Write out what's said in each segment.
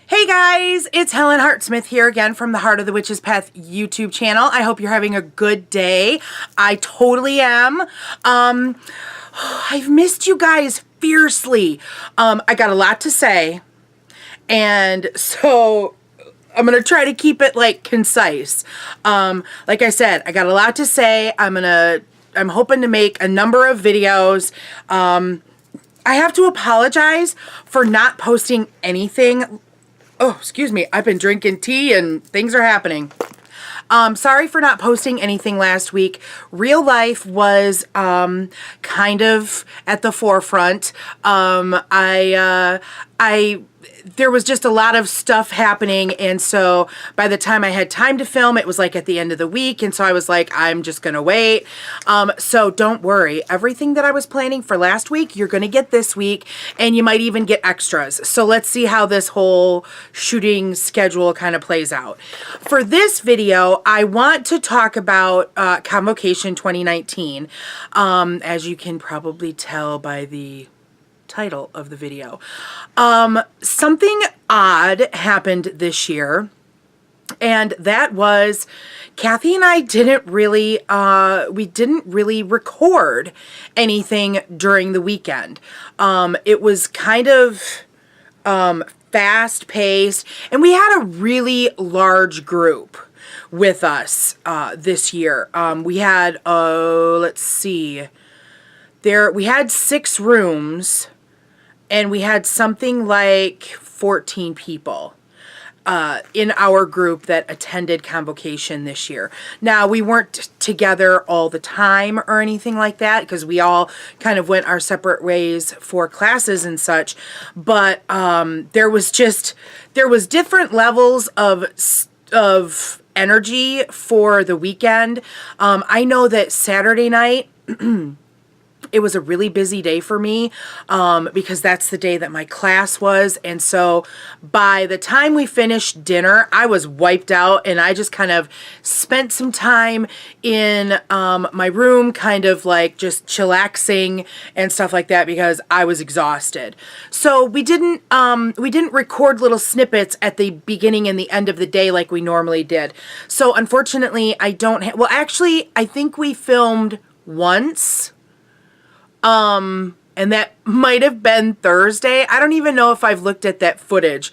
Hey guys, it's Helen Hartsmith here again from the Heart of the Witch's Path YouTube channel. I hope you're having a good day. I totally am. I've missed you guys fiercely. I got a lot to say, and so I'm gonna try to keep it like concise. Like I said, I got a lot to say. I'm hoping to make a number of videos. I have to apologize for not posting anything. Oh, excuse me. I've been drinking tea and things are happening. Sorry for not posting anything last week. Real life was kind of at the forefront. There was just a lot of stuff happening, and so by the time I had time to film, it was like at the end of the week, and so I was like, I'm just gonna wait. So don't worry. Everything that I was planning for last week, you're gonna get this week, and you might even get extras. So let's see how this whole shooting schedule kind of plays out. For this video, I want to talk about ConVocation 2019. As you can probably tell by the title of the video. Something odd happened this year, and that was Kathy and I didn't really record anything during the weekend. It was kind of fast paced, and we had a really large group with us this year. We had let's see, we had 6 rooms, and we had something like 14 people in our group that attended ConVocation this year. Now, we weren't together all the time or anything like that, because we all kind of went our separate ways for classes and such, but there was different levels of energy for the weekend. I know that Saturday night it was a really busy day for me because that's the day that my class was. And so by the time we finished dinner, I was wiped out, and I just kind of spent some time in my room, kind of like just chillaxing and stuff like that, because I was exhausted. So we didn't record little snippets at the beginning and the end of the day like we normally did. So unfortunately, well, actually, I think we filmed once. And that might have been Thursday. I don't even know if I've looked at that footage.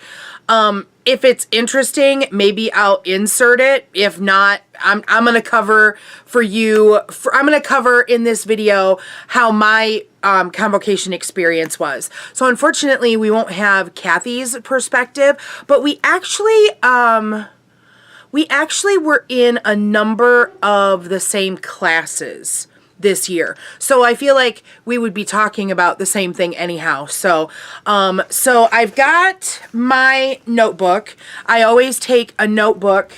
If it's interesting, maybe I'll insert it. If not, I'm going to cover for you. I'm going to cover in this video how my ConVocation experience was. So unfortunately, we won't have Kathy's perspective, but we actually were in a number of the same classes this year. So I feel like we would be talking about the same thing anyhow. So I've got my notebook. I always take a notebook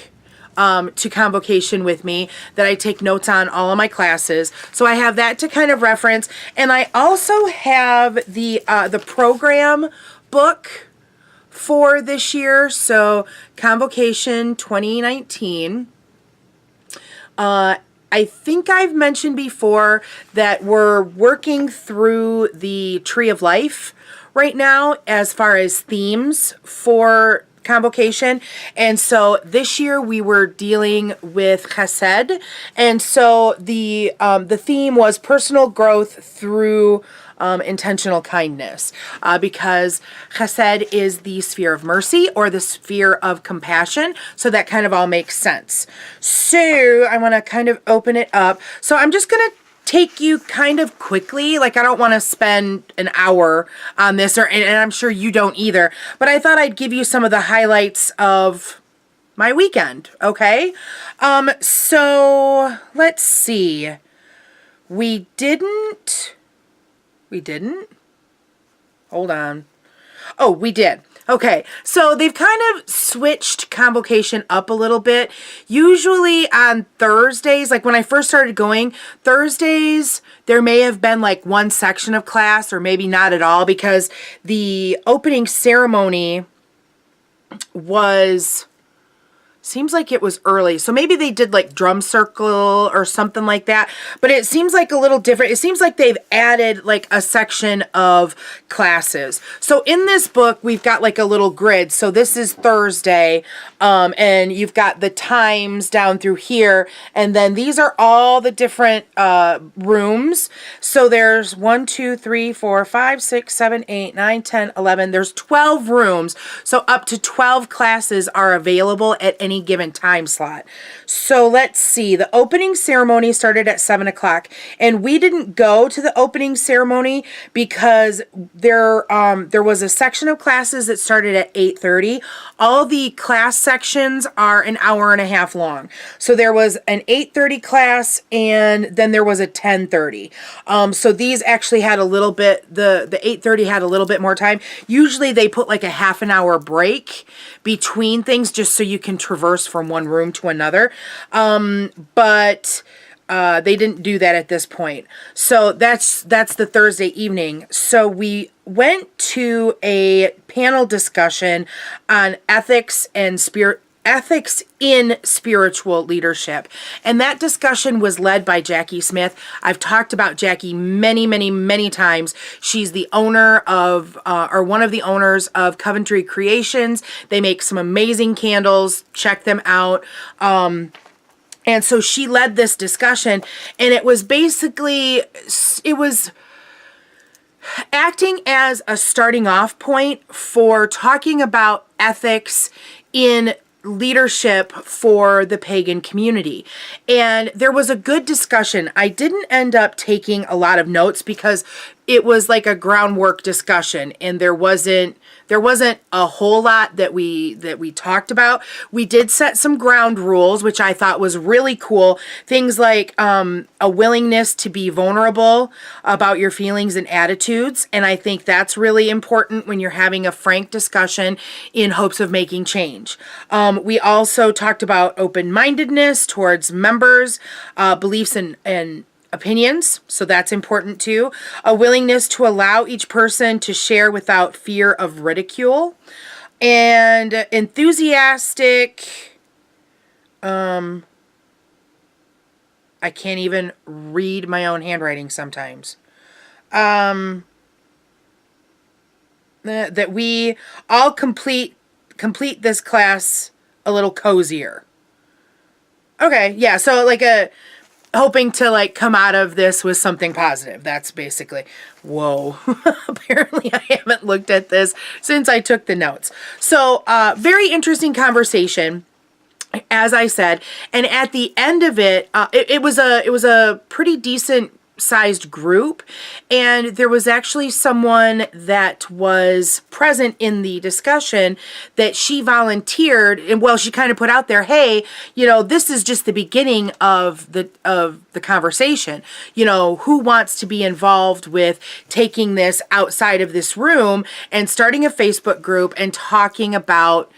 to ConVocation with me that I take notes on all of my classes. So I have that to kind of reference. And I also have the program book for this year. So ConVocation 2019. I think I've mentioned before that we're working through the Tree of Life right now as far as themes for ConVocation. And so this year we were dealing with Chesed. And so the theme was personal growth through intentional kindness, because Chesed is the sphere of mercy, or the sphere of compassion. So that kind of all makes sense. So I want to kind of open it up. So I'm just going to take you kind of quickly. Like, I don't want to spend an hour on this, and I'm sure you don't either, but I thought I'd give you some of the highlights of my weekend. Okay. So let's see. We didn't? Hold on. Oh, we did. Okay, so they've kind of switched ConVocation up a little bit. Usually on Thursdays, like when I first started going, Thursdays, there may have been like one section of class, or maybe not at all, because the opening ceremony was Seems like it was early. So maybe they did like drum circle or something like that. But it seems like a little different. It seems like they've added like a section of classes. So in this book, we've got like a little grid. So this is Thursday. And you've got the times down through here. And then these are all the different rooms. So there's 1, 2, 3, 4, 5, 6, 7, 8, 9, 10, 11. There's 12 rooms. So up to 12 classes are available at any given time slot. So let's see. The opening ceremony started at 7 o'clock, and we didn't go to the opening ceremony because there was a section of classes that started at 8:30. All the class sections are an hour and a half long. So there was an 8:30 class, and then there was a 10:30. So these actually had a little bit, the 8:30 had a little bit more time. Usually they put like a half an hour break between things just so you can traverse from one room to another. But they didn't do that at this point. So that's the Thursday evening. So we went to a panel discussion on ethics in spiritual leadership. And that discussion was led by Jackie Smith. I've talked about Jackie many, many, many times. She's the owner of, or one of the owners of Coventry Creations. They make some amazing candles. Check them out. And so she led this discussion, and it was basically, it was acting as a starting off point for talking about ethics in leadership for the pagan community. And there was a good discussion. I didn't end up taking a lot of notes because it was like a groundwork discussion, and there wasn't a whole lot that we talked about. We did set some ground rules, which I thought was really cool. Things like a willingness to be vulnerable about your feelings and attitudes. And I think that's really important when you're having a frank discussion in hopes of making change. We also talked about open-mindedness towards members, beliefs and opinions, so that's important too. A willingness to allow each person to share without fear of ridicule. And enthusiastic, I can't even read my own handwriting sometimes. That we all complete this class a little cozier. Okay, yeah, so like hoping to like come out of this with something positive. That's basically, whoa. Apparently I haven't looked at this since I took the notes. So very interesting conversation, as I said. And at the end of it, it was a pretty decent sized group, and there was actually someone that was present in the discussion that she volunteered, and well, she kind of put out there, hey, this is just the beginning of the conversation. Who wants to be involved with taking this outside of this room and starting a Facebook group and talking about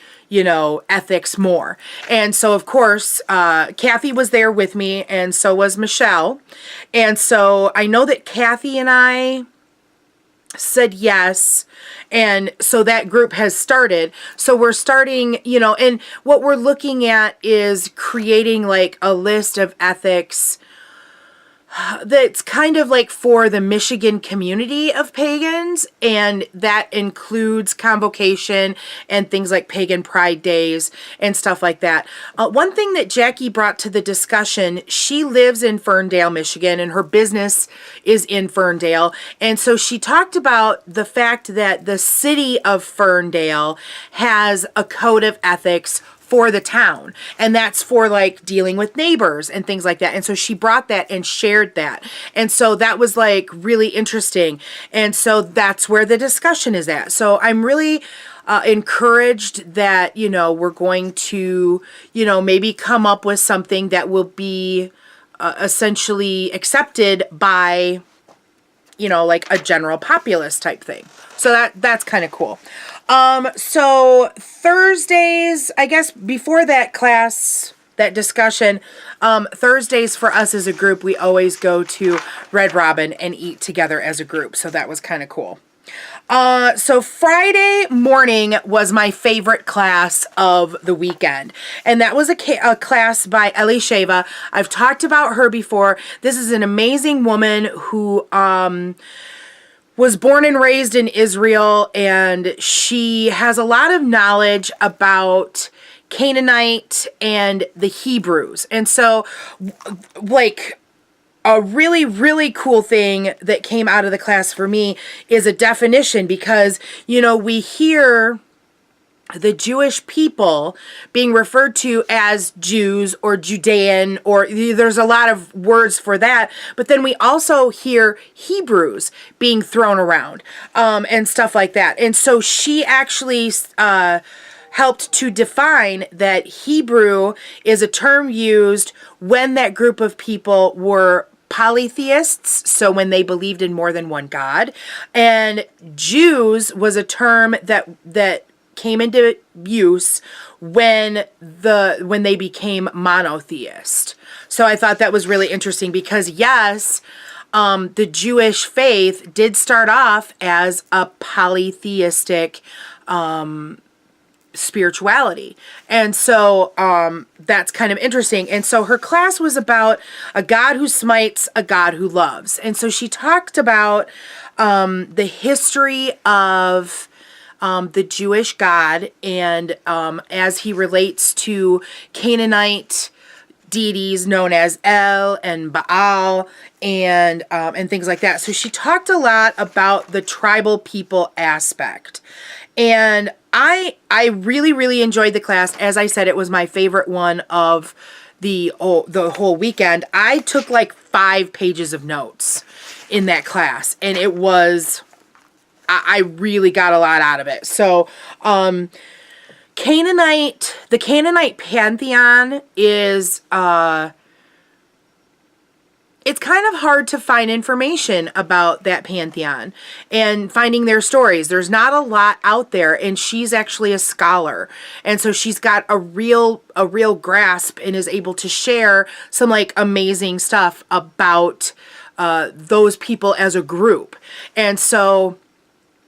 ethics more. And so, of course, Kathy was there with me, and so was Michelle. And so I know that Kathy and I said yes. And so that group has started. So we're starting, and what we're looking at is creating like a list of ethics that's kind of like for the Michigan community of pagans, and that includes ConVocation and things like Pagan Pride Days and stuff like that. One thing that Jackie brought to the discussion, she lives in Ferndale, Michigan, and her business is in Ferndale. And so she talked about the fact that the city of Ferndale has a code of ethics for the town, and that's for like dealing with neighbors and things like that. And so she brought that and shared that, and so that was like really interesting. And so that's where the discussion is at. So I'm really encouraged that we're going to maybe come up with something that will be essentially accepted by like a general populace type thing. So that's kind of cool. So Thursdays, I guess before that class, that discussion, Thursdays for us as a group, we always go to Red Robin and eat together as a group. So that was kind of cool. So Friday morning was my favorite class of the weekend. And that was a class by Elisheva. I've talked about her before. This is an amazing woman who was born and raised in Israel. And she has a lot of knowledge about Canaanite and the Hebrews. And so, like, a really, really cool thing that came out of the class for me is a definition, because, you know, we hear the Jewish people being referred to as Jews or Judean, or there's a lot of words for that. But then we also hear Hebrews being thrown around and stuff like that. And so she actually helped to define that Hebrew is a term used when that group of people were polytheists, so when they believed in more than one God. And Jews was a term that came into use when they became monotheist. So I thought that was really interesting, because yes, the Jewish faith did start off as a polytheistic spirituality. And so that's kind of interesting. And so her class was about a God who smites, a God who loves. And so she talked about the history of the Jewish God, and as he relates to Canaanite deities known as El and Baal and things like that. So she talked a lot about the tribal people aspect. And I really, really enjoyed the class. As I said, it was my favorite one of the whole weekend. I took like 5 pages of notes in that class, and it was, I really got a lot out of it. So, the Canaanite pantheon is, it's kind of hard to find information about that pantheon and finding their stories. There's not a lot out there, and she's actually a scholar. And so she's got a real grasp and is able to share some like amazing stuff about those people as a group. And so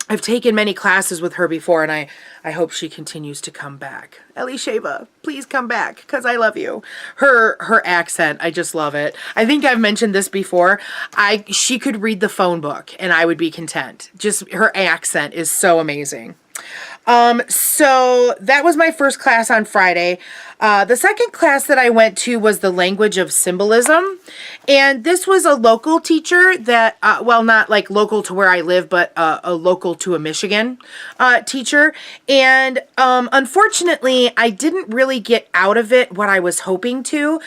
I've taken many classes with her before, and I hope she continues to come back. Elisheva, please come back, because I love you. Her accent, I just love it. I think I've mentioned this before. She could read the phone book, and I would be content. Just her accent is so amazing. So that was my first class on Friday. The second class that I went to was the language of symbolism. And this was a local teacher that, well, not like local to where I live, but a local to a Michigan teacher. And unfortunately, I didn't really get out of it what I was hoping to.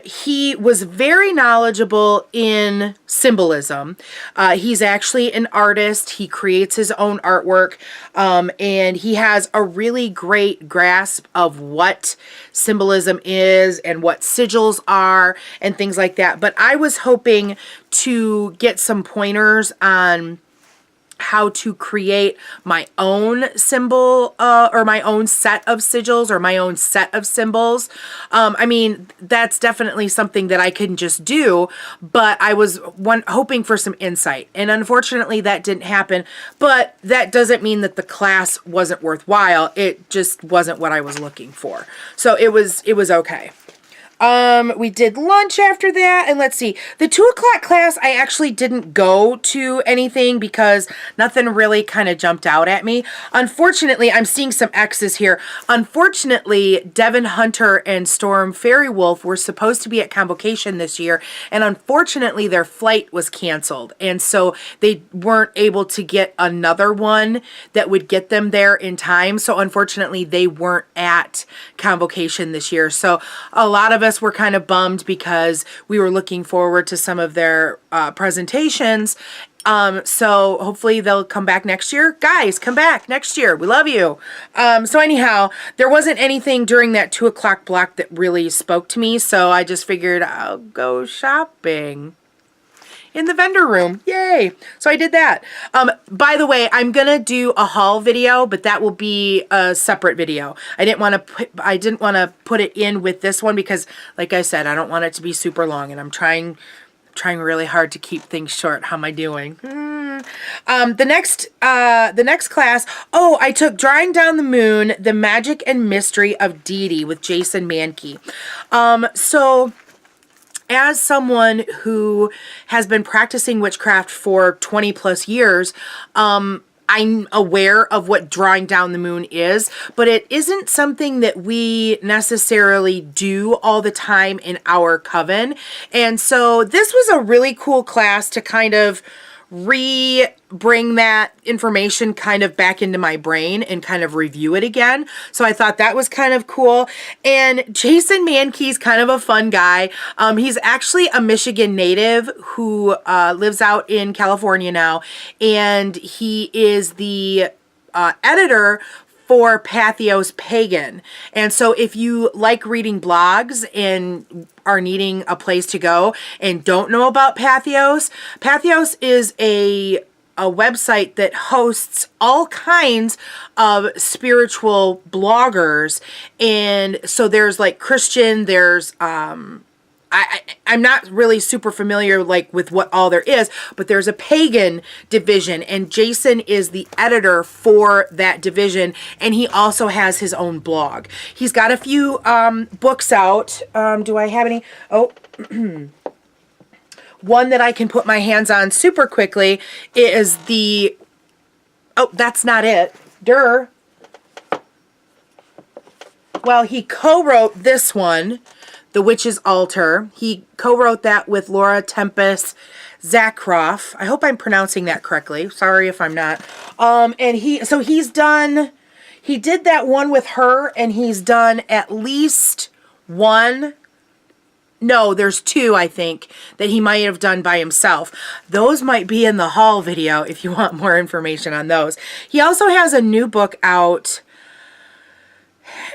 He was very knowledgeable in symbolism. He's actually an artist. He creates his own artwork. And he has a really great grasp of what symbolism is and what sigils are and things like that. But I was hoping to get some pointers on how to create my own symbol or my own set of sigils or my own set of symbols. I mean, that's definitely something that I can just do, but I was hoping for some insight, and unfortunately that didn't happen. But that doesn't mean that the class wasn't worthwhile. It just wasn't what I was looking for. So it was okay. We did lunch after that, and let's see, the 2 o'clock class, I actually didn't go to anything because nothing really kind of jumped out at me. Unfortunately, I'm seeing some X's here. Unfortunately, Devin Hunter and Storm Fairy-Wolf were supposed to be at ConVocation this year, and unfortunately their flight was canceled, and so they weren't able to get another one that would get them there in time. So unfortunately, they weren't at ConVocation this year. So a lot of us were kind of bummed because we were looking forward to some of their presentations. So hopefully they'll come back next year. Guys, come back next year. We love you. So anyhow, there wasn't anything during that 2 o'clock block that really spoke to me. So I just figured I'll go shopping in the vendor room. Yay. So I did that. By the way, I'm going to do a haul video, but that will be a separate video. I didn't want to put it in with this one because, like I said, I don't want it to be super long, and I'm trying trying really hard to keep things short. How am I doing? The next class, I took Drawing Down the Moon, The Magic and Mystery of Deity with Jason Mankey. So as someone who has been practicing witchcraft for 20 plus years, I'm aware of what Drawing Down the Moon is, but it isn't something that we necessarily do all the time in our coven. And so this was a really cool class to kind of bring that information kind of back into my brain and kind of review it again. So I thought that was kind of cool. And Jason Mankey's kind of a fun guy. He's actually a Michigan native who lives out in California now, and he is the editor for Patheos Pagan. And so if you like reading blogs and are needing a place to go and don't know about Patheos, Patheos is a website that hosts all kinds of spiritual bloggers. And so there's like Christian, there's I'm not really super familiar like with what all there is, but there's a pagan division, and Jason is the editor for that division, and he also has his own blog. He's got a few books out. Do I have any? One that I can put my hands on super quickly is the... Oh, that's not it. Durr. Well, he co-wrote this one, The Witch's Altar. He co-wrote that with Laura Tempest Zakroff. I hope I'm pronouncing that correctly. Sorry if I'm not. And he did that one with her, and he's done at least one. No, there's two, I think, that he might have done by himself. Those might be in the haul video if you want more information on those. He also has a new book out,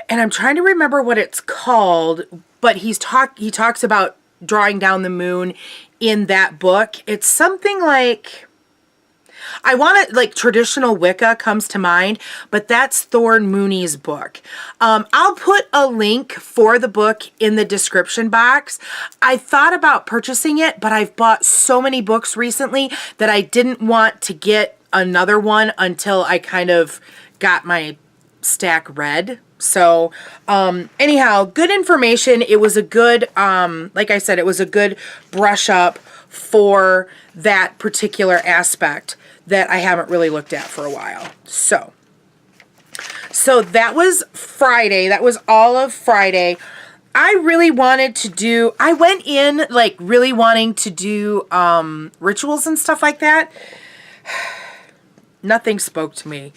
and I'm trying to remember what it's called, but he talks about drawing down the moon in that book. It's something like, I want to, like, traditional Wicca comes to mind, but that's Thorn Mooney's book. I'll put a link for the book in the description box. I thought about purchasing it, but I've bought so many books recently that I didn't want to get another one until I kind of got my stack read. So, anyhow, good information. It was a good, like I said, it was a good brush up for that particular aspect that I haven't really looked at for a while. So that was Friday. That was all of Friday. I really wanted to do, I went in like really wanting to do rituals and stuff like that. Nothing spoke to me.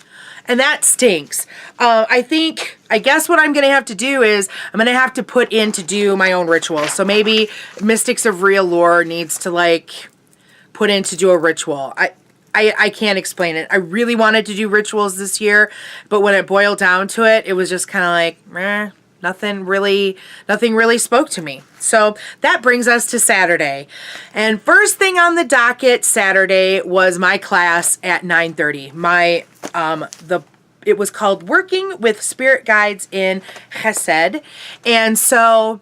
And that stinks. I guess what I'm going to have to do is I'm going to have to put in to do my own rituals. So maybe Mystics of Real Lore needs to like put in to do a ritual. I can't explain it. I really wanted to do rituals this year, but when it boiled down to it, it was just kind of like, meh, nothing really spoke to me. So that brings us to Saturday. And first thing on the docket Saturday was my class at 9:30. It was called Working with Spirit Guides in Chesed. And so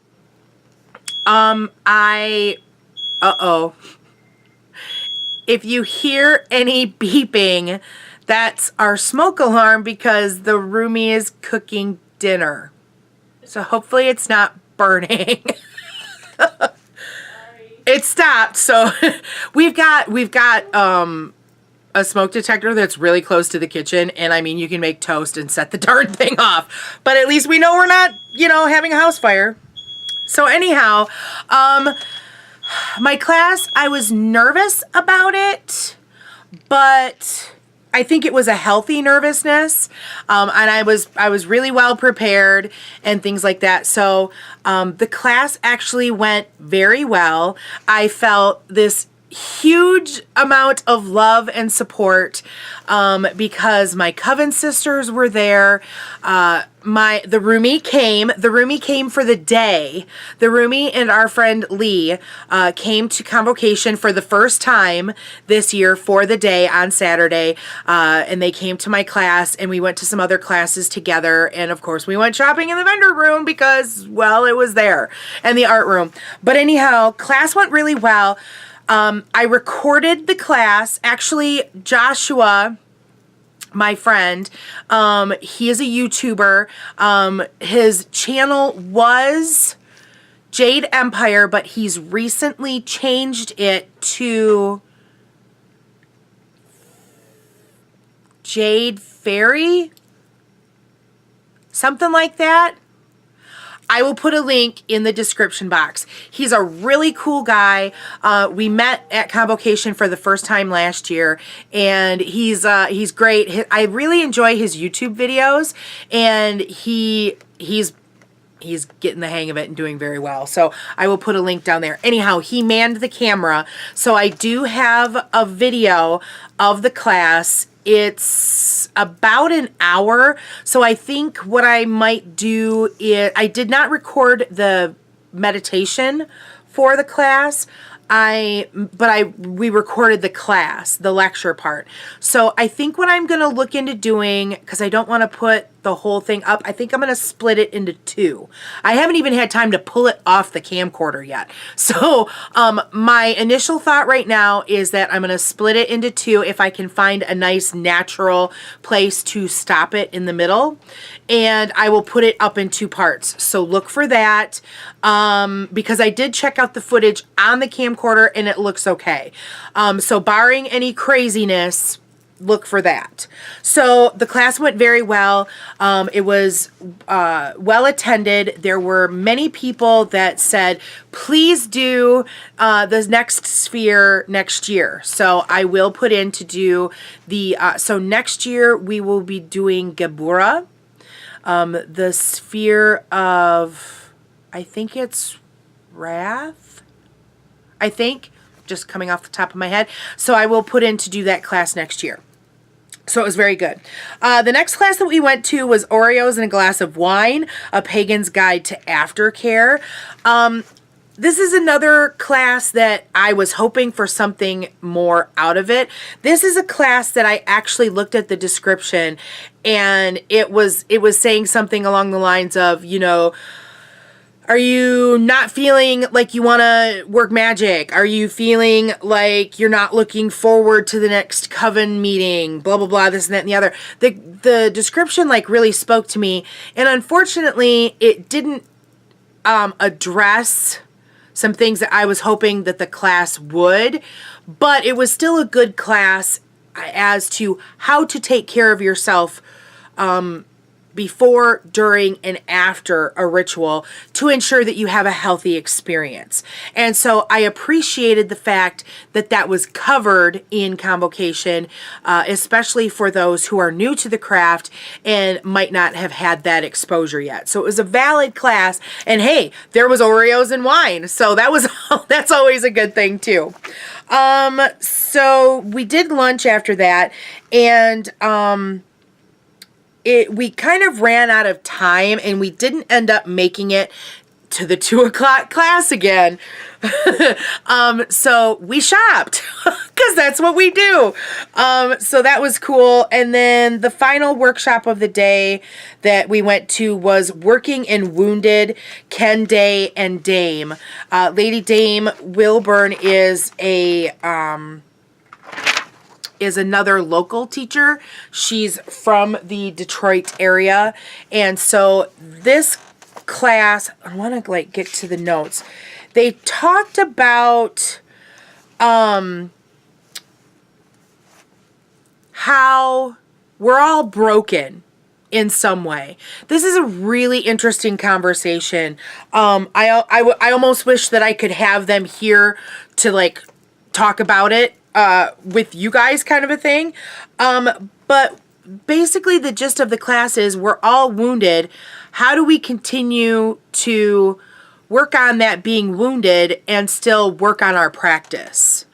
if you hear any beeping, that's our smoke alarm because the roomie is cooking dinner. So hopefully it's not burning. It stopped. So we've got a smoke detector that's really close to the kitchen, and I mean you can make toast and set the darn thing off. But at least we know we're not, having a house fire. So anyhow, my class, I was nervous about it, but I think it was a healthy nervousness, and I was really well prepared and things like that. So the class actually went very well. I felt this huge amount of love and support because my coven sisters were there. The roomie came for the day. The roomie and our friend Lee came to ConVocation for the first time this year for the day on Saturday, and they came to my class, and we went to some other classes together, and of course we went shopping in the vendor room because, well, it was there, and the art room. But anyhow, class went really well. I recorded the class. Actually, Joshua, my friend, he is a YouTuber. His channel was Jade Empire, but he's recently changed it to Jade Fairy, something like that. I will put a link in the description box. He's a really cool guy. We met at ConVocation for the first time last year, and he's great. I really enjoy his YouTube videos, and he's getting the hang of it and doing very well. So I will put a link down there. Anyhow, he manned the camera, so I do have a video of the class. It's about an hour, so I think what I might do is, I did not record the meditation for the class, we recorded the class, the lecture part. So I think what I'm going to look into doing, because I don't want to put the whole thing up, I think I'm going to split it into two. I haven't even had time to pull it off the camcorder yet. So my initial thought right now is that I'm going to split it into two if I can find a nice natural place to stop it in the middle. And I will put it up in two parts. So look for that, because I did check out the footage on the camcorder and it looks okay. So barring any craziness, look for that. So the class went very well. It was well attended. There were many people that said, please do the next sphere next year. So I will put in to do the, so next year we will be doing Gebura, the sphere of, I think it's Wrath, I think, just coming off the top of my head. So I will put in to do that class next year. So it was very good. The next class that we went to was Oreos and a Glass of Wine, A Pagan's Guide to Aftercare. This is another class that I was hoping for something more out of it. This is a class that I actually looked at the description, and it was saying something along the lines of, you know, are you not feeling like you want to work magic? Are you feeling like you're not looking forward to the next coven meeting? Blah, blah, blah, this and that and the other. The description like really spoke to me. And unfortunately, it didn't address some things that I was hoping that the class would. But it was still a good class as to how to take care of yourself before, during, and after a ritual to ensure that you have a healthy experience. And so I appreciated the fact that that was covered in ConVocation, especially for those who are new to the craft and might not have had that exposure yet. So it was a valid class, and hey, there was Oreos and wine, so that was that's always a good thing too. So we did lunch after that, and we kind of ran out of time, and we didn't end up making it to the 2 o'clock class again. So we shopped because that's what we do. So that was cool. And then the final workshop of the day that we went to was Working and Wounded, Ken Day and Dame. Lady Dame Wilburn is another local teacher. She's from the Detroit area. And so this class, I want to like get to the notes. They talked about how we're all broken in some way. This is a really interesting conversation. I almost wish that I could have them here to like talk about it with you guys, kind of a thing. But basically the gist of the class is we're all wounded. How do we continue to work on that being wounded and still work on our practice?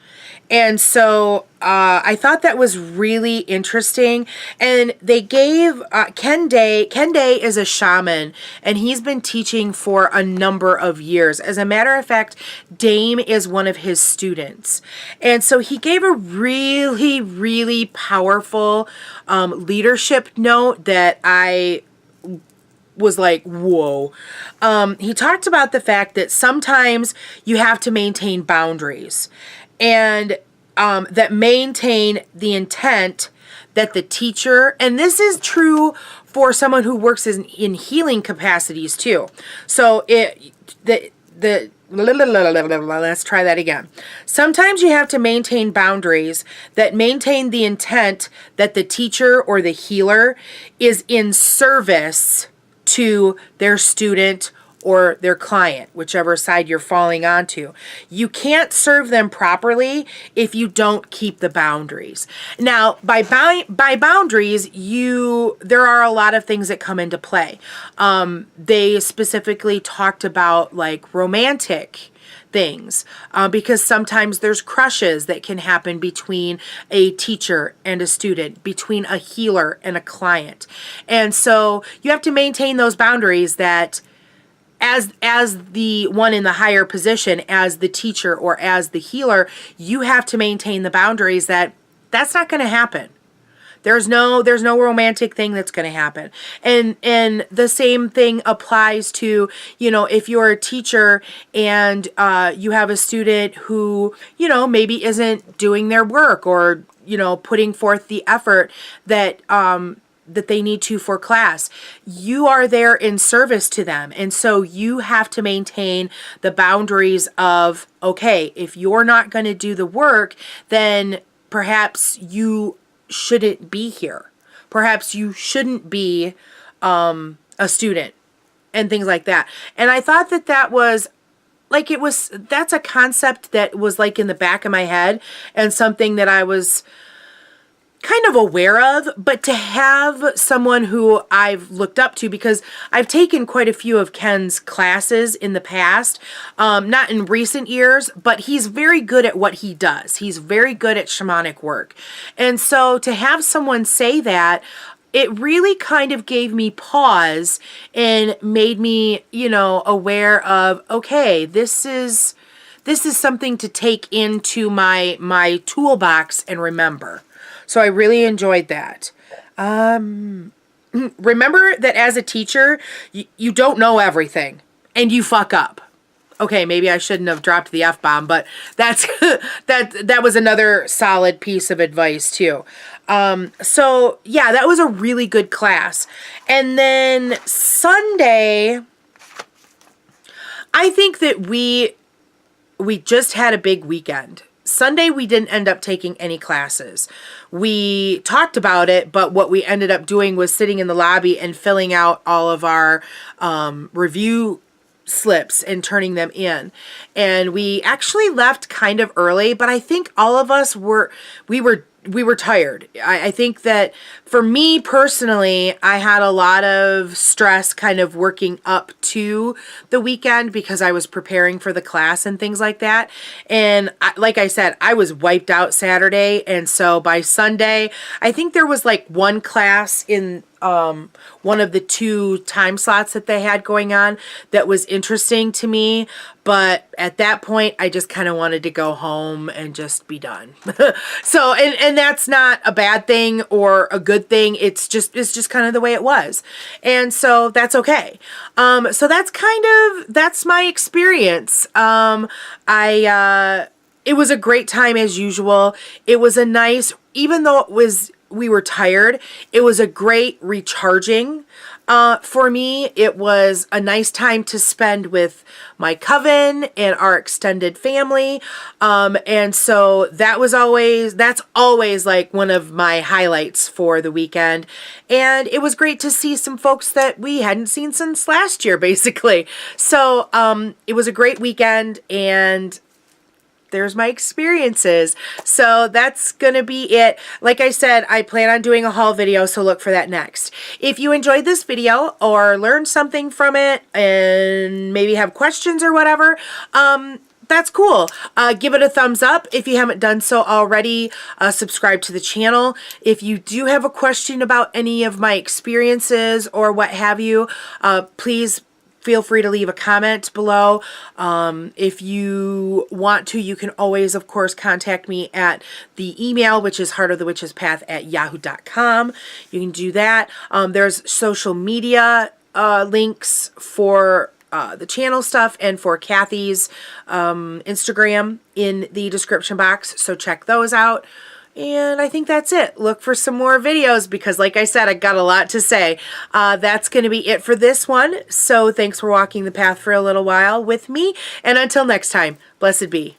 And so I thought that was really interesting. And they gave Ken Day is a shaman, and he's been teaching for a number of years. As a matter of fact, Dame is one of his students. And so he gave a really, really powerful leadership note that I was like, whoa. He talked about the fact that sometimes you have to maintain boundaries. and that maintain the intent that the teacher, and this is true for someone who works in healing capacities too. So let's try that again. Sometimes you have to maintain boundaries that maintain the intent that the teacher or the healer is in service to their student or their client, whichever side you're falling onto. You can't serve them properly if you don't keep the boundaries. Now, by boundaries, there are a lot of things that come into play. They specifically talked about like romantic things, because sometimes there's crushes that can happen between a teacher and a student, between a healer and a client. And so you have to maintain those boundaries that as the one in the higher position, as the teacher or as the healer, you have to maintain the boundaries that that's not going to happen. There's no romantic thing that's going to happen. And the same thing applies to, if you're a teacher and you have a student who, maybe isn't doing their work or, putting forth the effort that they need to for class. You are there in service to them. And so you have to maintain the boundaries of, okay, if you're not going to do the work, then perhaps you shouldn't be here. Perhaps you shouldn't be a student and things like that. And I thought that was like, that's a concept that was like in the back of my head and something that I was kind of aware of, but to have someone who I've looked up to, because I've taken quite a few of Ken's classes in the past, not in recent years, but he's very good at what he does. He's very good at shamanic work. And so to have someone say that, it really kind of gave me pause and made me, aware of, okay, this is something to take into my toolbox and remember. So I really enjoyed that. Remember that as a teacher, you don't know everything and you fuck up. Okay, maybe I shouldn't have dropped the F-bomb, but that was another solid piece of advice too. So yeah, that was a really good class. And then Sunday, I think that we just had a big weekend. Sunday, we didn't end up taking any classes. We talked about it, but what we ended up doing was sitting in the lobby and filling out all of our review slips and turning them in. And we actually left kind of early, but I think all of us were tired. I think that for me personally, I had a lot of stress kind of working up to the weekend because I was preparing for the class and things like that. And like I said, I was wiped out Saturday. And so by Sunday, I think there was like one class in one of the 2 time slots that they had going on that was interesting to me. But at that point, I just kind of wanted to go home and just be done. So, and that's not a bad thing or a good thing. It's just kind of the way it was. And so that's okay. So that's my experience. It was a great time as usual. It was a nice, even though we were tired, it was a great recharging. For me, it was a nice time to spend with my coven and our extended family. And so that's always like one of my highlights for the weekend. And it was great to see some folks that we hadn't seen since last year, basically. So, it was a great weekend, and there's my experiences. So that's gonna be it. Like I said, I plan on doing a haul video, so look for that next. If you enjoyed this video or learned something from it and maybe have questions or whatever, that's cool. Give it a thumbs up if you haven't done so already. Subscribe to the channel. If you do have a question about any of my experiences or what have you, please feel free to leave a comment below. If you want to, you can always, of course, contact me at the email, which is heartofthewitchespath@yahoo.com. You can do that. There's social media links for the channel stuff and for Kathy's Instagram in the description box, so check those out. And I think that's it. Look for some more videos because, like I said, I got a lot to say. That's going to be it for this one. So thanks for walking the path for a little while with me. And until next time, blessed be.